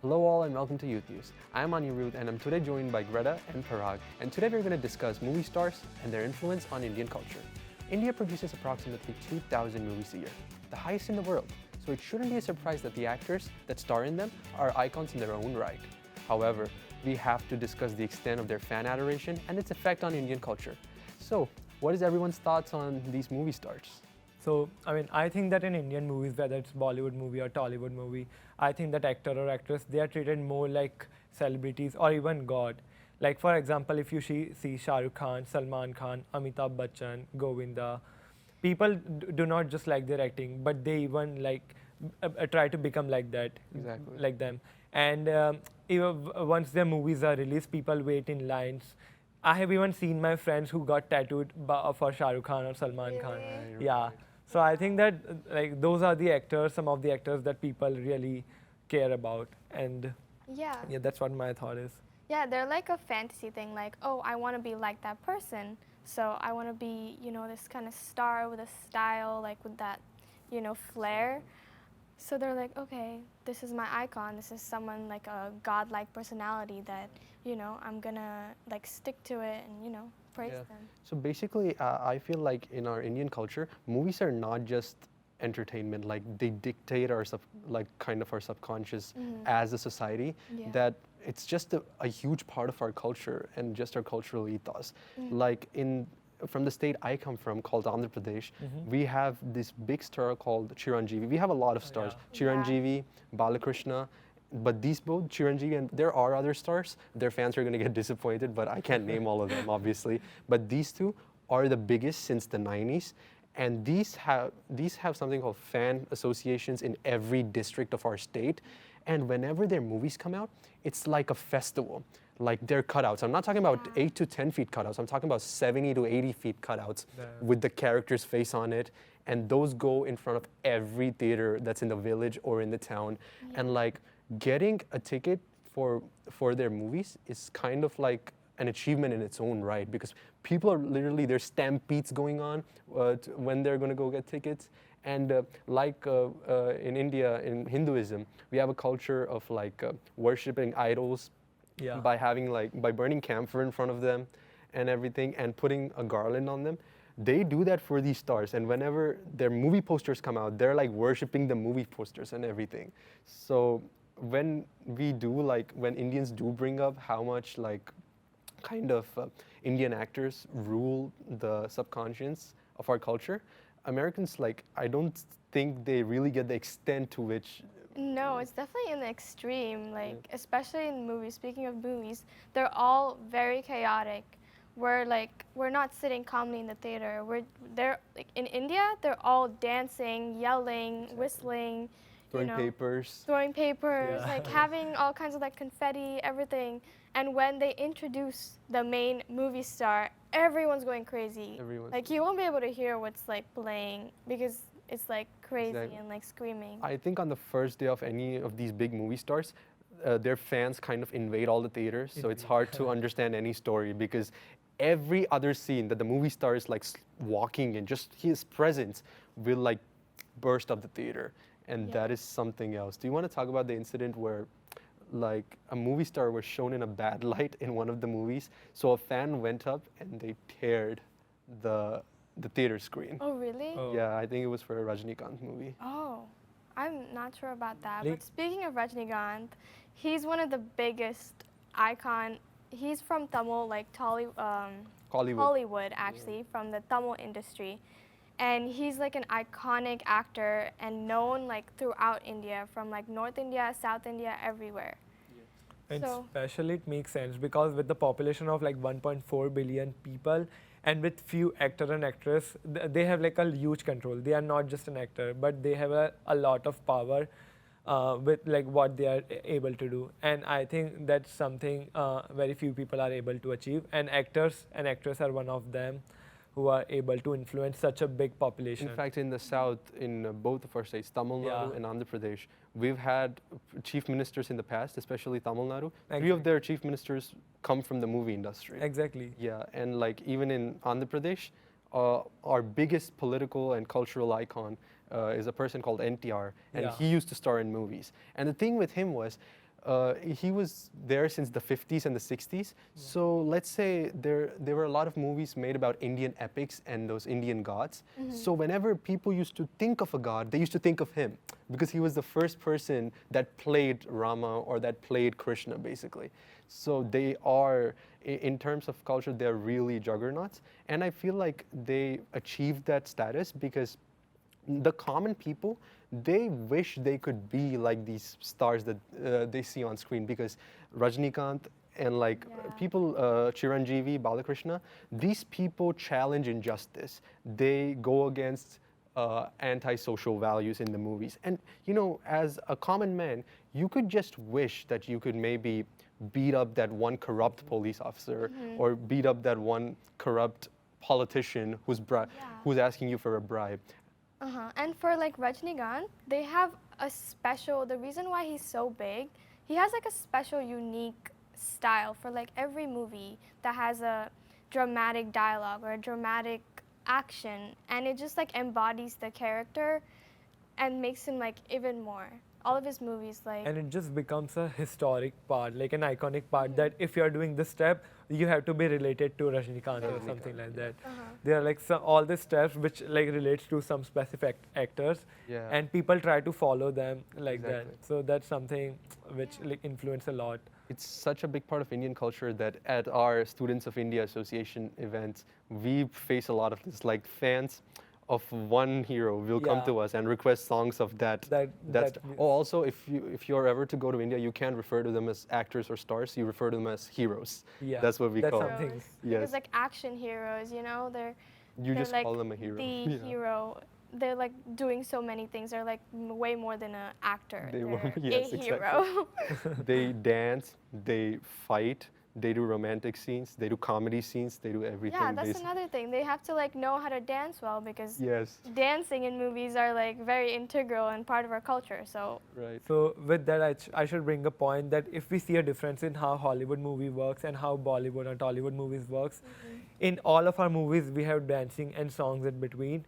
Hello all and welcome to Youth News. I'm Anirudh and I'm today joined by Greta and Parag, and today we're going to discuss movie stars and their influence on Indian culture. India produces approximately 2,000 movies a year, the highest in the world, so it shouldn't be a surprise that the actors that star in them are icons in their own right. However, we have to discuss the extent of their fan adoration and its effect on Indian culture. So, what is everyone's thoughts on these movie stars? So, I think that in Indian movies, whether it's Bollywood movie or Tollywood movie, I think that actor or actress, they are treated more like celebrities or even God. Like, for example, if you see Shah Rukh Khan, Salman Khan, Amitabh Bachchan, Govinda, people do not just like their acting, but they even try to become like that, Exactly. like them. And even once their movies are released, people wait in lines. I have even seen my friends who got tattooed for Shah Rukh Khan or Salman Khan. Right, Yeah. right. So I think that those are the actors, some of the actors that people really care about, and Yeah. yeah, that's what my thought is. Yeah, they're like a fantasy thing, like, oh, I want to be like that person. So I want to be, this kind of star with a style, like with that, flair. So they're like, okay, this is my icon. This is someone like a godlike personality that, I'm gonna like stick to it and, praise them. So basically, I feel like in our Indian culture, movies are not just entertainment. Like they dictate our kind of our subconscious as a society. Yeah. That it's just a huge part of our culture and just our cultural ethos. Like from the state I come from, called Andhra Pradesh, we have this big star called Chiranjeevi. We have a lot of stars: Chiranjeevi, Balakrishna. But these both, Chiranjeevi, and there are other stars, their fans are going to get disappointed, but I can't name all of them, obviously. But these two are the biggest since the 90s. And these have something called fan associations in every district of our state. And whenever their movies come out, it's like a festival. Like their cutouts. I'm not talking about 8 to 10 feet cutouts. I'm talking about 70 to 80 feet cutouts with the character's face on it. And those go in front of every theater that's in the village or in the town. And like getting a ticket for their movies is kind of like an achievement in its own right, because people are literally, there's stampedes going on when they're going to go get tickets. And in India, in Hinduism, we have a culture of worshipping idols by burning camphor in front of them and everything and putting a garland on them. They do that for these stars, and whenever their movie posters come out, they're like worshipping the movie posters and everything. So when Indians do bring up how much Indian actors rule the subconscious of our culture, Americans, I don't think they really get the extent to which. No, it's definitely in the extreme, especially in movies. Speaking of movies, they're all very chaotic. We're not sitting calmly in the theater. They're in India, they're all dancing, yelling, whistling, throwing papers, having all kinds of confetti, everything. And when they introduce the main movie star, everyone's going crazy. You won't be able to hear what's playing because it's crazy and screaming. I think on the first day of any of these big movie stars, their fans kind of invade all the theaters, so it's hard to understand any story, because every other scene that the movie star is walking in, just his presence will burst up the theater, and that is something else. Do you want to talk about the incident where a movie star was shown in a bad light in one of the movies, so a fan went up and they teared the theater screen? Oh, really? Oh. Yeah, I think it was for a Rajinikanth movie. Oh, I'm not sure about that. But speaking of Rajinikanth, he's one of the biggest icon. He's from Tamil, Hollywood actually, from the Tamil industry. And he's an iconic actor and known throughout India, from North India, South India, everywhere. And especially it makes sense because with the population of 1.4 billion people and with few actor and actress, they have a huge control. They are not just an actor, but they have a lot of power with what they are able to do. And I think that's something very few people are able to achieve. And actors and actresses are one of them who are able to influence such a big population. In fact, in the south, in both of our states, Tamil Nadu and Andhra Pradesh, we've had chief ministers in the past, especially Tamil Nadu. Exactly. 3 of their chief ministers come from the movie industry. Exactly. Yeah, and even in Andhra Pradesh, our biggest political and cultural icon is a person called NTR, and he used to star in movies. And the thing with him was, he was there since the 50s and the 60s. So let's say there were a lot of movies made about Indian epics and those Indian gods. So whenever people used to think of a god, they used to think of him because he was the first person that played Rama or that played Krishna, basically. So they are, in terms of culture, they're really juggernauts. And I feel like they achieved that status because the common people, they wish they could be like these stars that they see on screen, because Rajnikant and like people, Chiranjeevi, Balakrishna, these people challenge injustice. They go against anti-social values in the movies. And you know, as a common man, you could just wish that you could maybe beat up that one corrupt police officer or beat up that one corrupt politician who's asking you for a bribe. And for like Rajnikant, they have a special, the reason why he's so big, he has like a special unique style for like every movie that has a dramatic dialogue or a dramatic action, and it just like embodies the character and makes him like even more. All of his movies, like... And it just becomes a historic part, like an iconic part, that if you're doing this step, you have to be related to Rajnikant or something like that. There are like all the steps which like relates to some specific actors, and people try to follow them like that. So that's something which like influence a lot. It's such a big part of Indian culture that at our Students of India Association events, we face a lot of this, like fans of one hero will come to us and request songs of that. Also, if you're ever to go to India, you can't refer to them as actors or stars. You refer to them as heroes. That's what we call them. It's like action heroes, you know. You just like call them a hero. The hero. They're like doing so many things. They're like way more than an actor. They're a hero. They dance. They fight. They do romantic scenes, they do comedy scenes, they do everything. Yeah, that's another thing. They have to like know how to dance well, because dancing in movies are like very integral and part of our culture. So So with that, I should bring a point that if we see a difference in how Hollywood movie works and how Bollywood or Tollywood movies works, in all of our movies we have dancing and songs in between,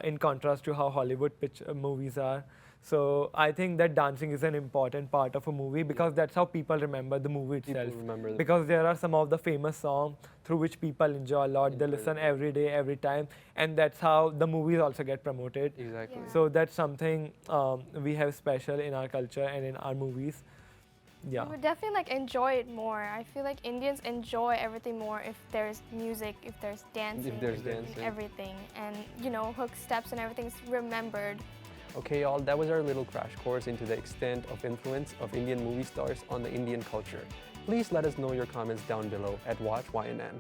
in contrast to how Hollywood movies are. So I think that dancing is an important part of a movie, because that's how people remember the movie itself. Because there are some of the famous songs through which people enjoy a lot. They listen every day, every time, and that's how the movies also get promoted. So that's something we have special in our culture and in our movies. You would definitely like enjoy it more. I feel like Indians enjoy everything more if there's music, if there's dancing, everything, and you know, hook steps and everything's remembered. Okay, y'all, that was our little crash course into the extent of influence of Indian movie stars on the Indian culture. Please let us know your comments down below at WatchYNN.